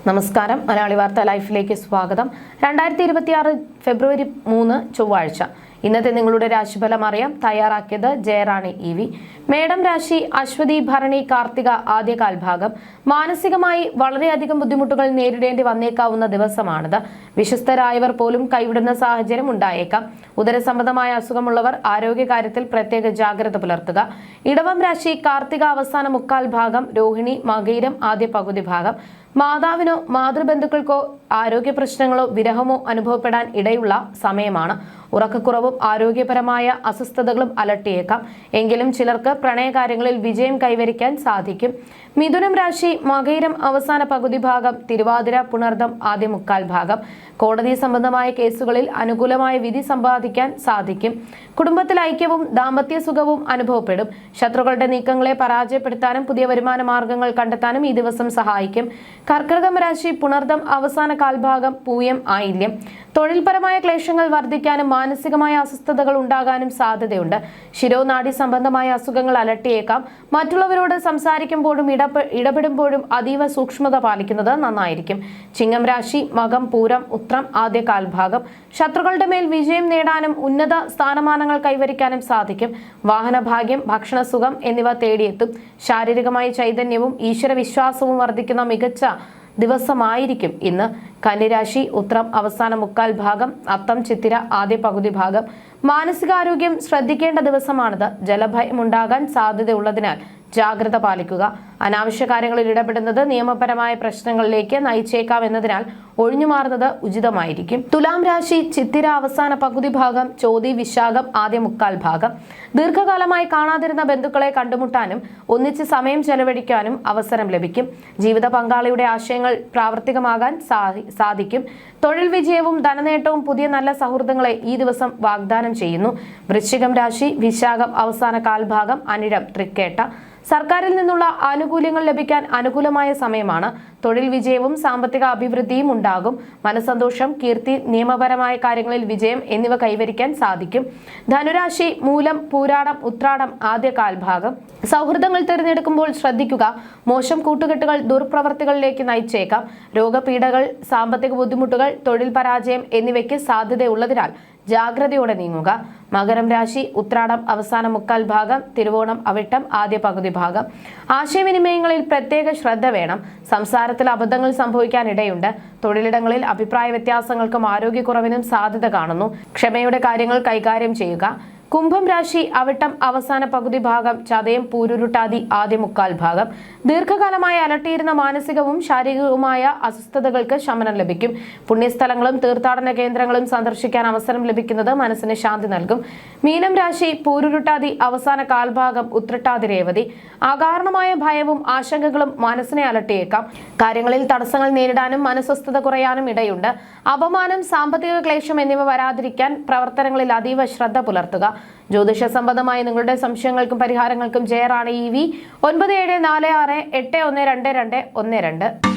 നമസ്കാരം. മലയാളി വാർത്ത ലൈഫിലേക്ക് സ്വാഗതം. 2026 ഫെബ്രുവരി 3 ചൊവ്വാഴ്ച. ഇന്നത്തെ നിങ്ങളുടെ രാശിഫലം അറിയാം. തയ്യാറാക്കിയത് ജയറാണി EV. മേടം രാശി അശ്വതി ഭരണി കാർത്തിക ആദ്യകാൽ ഭാഗം. മാനസികമായി വളരെയധികം ബുദ്ധിമുട്ടുകൾ നേരിടേണ്ടി വന്നേക്കാവുന്ന ദിവസമാണിത്. വിശ്വസ്തരായവർ പോലും കൈവിടുന്ന സാഹചര്യം ഉണ്ടായേക്കാം. ഉദരസംബന്ധമായ അസുഖമുള്ളവർ ആരോഗ്യകാര്യത്തിൽ പ്രത്യേക ജാഗ്രത പുലർത്തുക. ഇടവം രാശി കാർത്തിക അവസാന മുക്കാൽ ഭാഗം. രോഹിണി മകയിരം ആദ്യ പകുതി ഭാഗം. മാതാവിനോ മാതൃബന്ധുക്കൾക്കോ ആരോഗ്യ പ്രശ്നങ്ങളോ വിരഹമോ അനുഭവപ്പെടാൻ ഇടയുള്ള സമയമാണ്. ഉറക്കക്കുറവും ആരോഗ്യപരമായ അസ്വസ്ഥതകളും അലട്ടിയേക്കാം. എങ്കിലും ചിലർക്ക് പ്രണയകാര്യങ്ങളിൽ വിജയം കൈവരിക്കാൻ സാധിക്കും. മിഥുനം രാശി മകയിരം അവസാന പകുതി ഭാഗം. തിരുവാതിര പുണർദം ആദ്യ മുക്കാൽ ഭാഗം. കോടതി സംബന്ധമായ കേസുകളിൽ അനുകൂലമായ വിധി സമ്പാദിക്കാൻ സാധിക്കും. കുടുംബത്തിൽ ഐക്യവും ദാമ്പത്യ സുഖവും അനുഭവപ്പെടും. ശത്രുക്കളുടെ നീക്കങ്ങളെ പരാജയപ്പെടുത്താനും പുതിയ വരുമാന മാർഗങ്ങൾ കണ്ടെത്താനും ഈ ദിവസം സഹായിക്കും. കർക്കിടകം രാശി പുണർദം അവസാന കാൽഭാഗം. പൂയം ആയില്യം. തൊഴിൽപരമായ ക്ലേശങ്ങൾ വർദ്ധിക്കാനും മാനസികമായ അസ്വസ്ഥതകൾ ഉണ്ടാകാനും സാധ്യതയുണ്ട്. ശിരോനാഡി സംബന്ധമായ അസുഖങ്ങൾ അലട്ടിയേക്കാം. മറ്റുള്ളവരോട് സംസാരിക്കുമ്പോഴും ഇടപെടുമ്പോഴും അതീവ സൂക്ഷ്മത പാലിക്കുന്നത് നന്നായിരിക്കും. ചിങ്ങം രാശി മകം പൂരം ഉത്രം ആദ്യ കാൽഭാഗം. ശത്രുക്കളുടെ മേൽ വിജയം നേടാനും ഉന്നത സ്ഥാനമാനങ്ങൾ കൈവരിക്കാനും സാധിക്കും. വാഹനഭാഗ്യം ഭക്ഷണസുഖം എന്നിവ തേടിയെത്തും. ശാരീരികമായ ചൈതന്യവും ഈശ്വരവിശ്വാസവും വർദ്ധിക്കുന്ന മികച്ച ദിവസമായിരിക്കും ഇന്ന്. കന്നിരാശി ഉത്രം അവസാന മുക്കാൽ ഭാഗം. അത്തം ചിത്തിര ആദ്യ പകുതി ഭാഗം. മാനസികാരോഗ്യം ശ്രദ്ധിക്കേണ്ട ദിവസമാണിത്. ജലഭയം ഉണ്ടാകാൻ സാധ്യതയുള്ളതിനാൽ ജാഗ്രത പാലിക്കുക. അനാവശ്യ കാര്യങ്ങളിൽ ഇടപെടുന്നത് നിയമപരമായ പ്രശ്നങ്ങളിലേക്ക് നയിച്ചേക്കാം എന്നതിനാൽ ഒഴിഞ്ഞുമാറുന്നത് ഉചിതമായിരിക്കും. തുലാം രാശി ചിത്തിര അവസാന പകുതി ഭാഗം. ചോതി വിശാഖം ആദ്യ മുക്കാൽ ഭാഗം. ദീർഘകാലമായി കാണാതിരുന്ന ബന്ധുക്കളെ കണ്ടുമുട്ടാനും ഒന്നിച്ച് സമയം ചെലവഴിക്കാനും അവസരം ലഭിക്കും. ജീവിത പങ്കാളിയുടെ ആശയങ്ങൾ പ്രാവർത്തികമാകാൻ സാധിക്കും. തൊഴിൽ വിജയവും ധനനേട്ടവും പുതിയ നല്ല സൗഹൃദങ്ങളെ ഈ ദിവസം വാഗ്ദാനം ചെയ്യുന്നു. വൃശ്ചികം രാശി വിശാഖം അവസാന കാൽഭാഗം. അനിഴം തൃക്കേട്ട. സർക്കാരിൽ നിന്നുള്ള ആനുകൂല്യങ്ങൾ ലഭിക്കാൻ അനുകൂലമായ സമയമാണ്. തൊഴിൽ വിജയവും സാമ്പത്തിക അഭിവൃദ്ധിയും ഉണ്ടാകും. മനസ്സന്തോഷം, കീർത്തി, നിയമപരമായ കാര്യങ്ങളിൽ വിജയം എന്നിവ കൈവരിക്കാൻ സാധിക്കും. ധനുരാശി മൂലം പൂരാടം ഉത്രാടം ആദ്യ കാൽഭാഗം. സൗഹൃദങ്ങൾ തിരഞ്ഞെടുക്കുമ്പോൾ ശ്രദ്ധിക്കുക. മോശം കൂട്ടുകെട്ടുകൾ ദുർപ്രവർത്തികളിലേക്ക് നയിച്ചേക്കാം. രോഗപീഠകൾ, സാമ്പത്തിക ബുദ്ധിമുട്ടുകൾ, തൊഴിൽ പരാജയം എന്നിവയ്ക്ക് സാധ്യതയുള്ളതിനാൽ ജാഗ്രതയോടെ നീങ്ങുക. മകരം രാശി ഉത്രാടം അവസാന മുക്കാൽ ഭാഗം. തിരുവോണം അവിട്ടം ആദ്യ പകുതി ഭാഗം. ആശയവിനിമയങ്ങളിൽ പ്രത്യേക ശ്രദ്ധ വേണം. സംസാരത്തിൽ അബദ്ധങ്ങൾ സംഭവിക്കാൻ ഇടയുണ്ട്. തൊഴിലിടങ്ങളിൽ അഭിപ്രായ വ്യത്യാസങ്ങൾക്കും ആരോഗ്യക്കുറവിനും സാധ്യത കാണുന്നു. ക്ഷമയുടെ കാര്യങ്ങൾ കൈകാര്യം ചെയ്യുക. കുംഭം രാശി അവിട്ടം അവസാന പകുതി ഭാഗം. ചതയം പൂരുരുട്ടാതി ആദ്യ മുക്കാൽ ഭാഗം. ദീർഘകാലമായി അലട്ടിയിരുന്ന മാനസികവും ശാരീരികവുമായ അസ്വസ്ഥതകൾക്ക് ശമനം ലഭിക്കും. പുണ്യസ്ഥലങ്ങളും തീർത്ഥാടന കേന്ദ്രങ്ങളും സന്ദർശിക്കാൻ അവസരം ലഭിക്കുന്നത് മനസ്സിന് ശാന്തി നൽകും. മീനം രാശി പൂരുരുട്ടാതി അവസാന കാൽഭാഗം. ഉത്രട്ടാതി രേവതി. അകാരണമായ ഭയവും ആശങ്കകളും മനസ്സിനെ അലട്ടിയേക്കാം. കാര്യങ്ങളിൽ തടസ്സങ്ങൾ നേരിടാനും മനസ്വസ്ഥത കുറയാനും ഇടയുണ്ട്. അപമാനം, സാമ്പത്തിക ക്ലേശം എന്നിവ വരാതിരിക്കാൻ പ്രവർത്തനങ്ങളിൽ അതീവ ശ്രദ്ധ പുലർത്തുക. ജ്യോതിഷ സംബന്ധമായ നിങ്ങളുടെ സംശയങ്ങൾക്കും പരിഹാരങ്ങൾക്കും ജയറാണി EV 9746812212.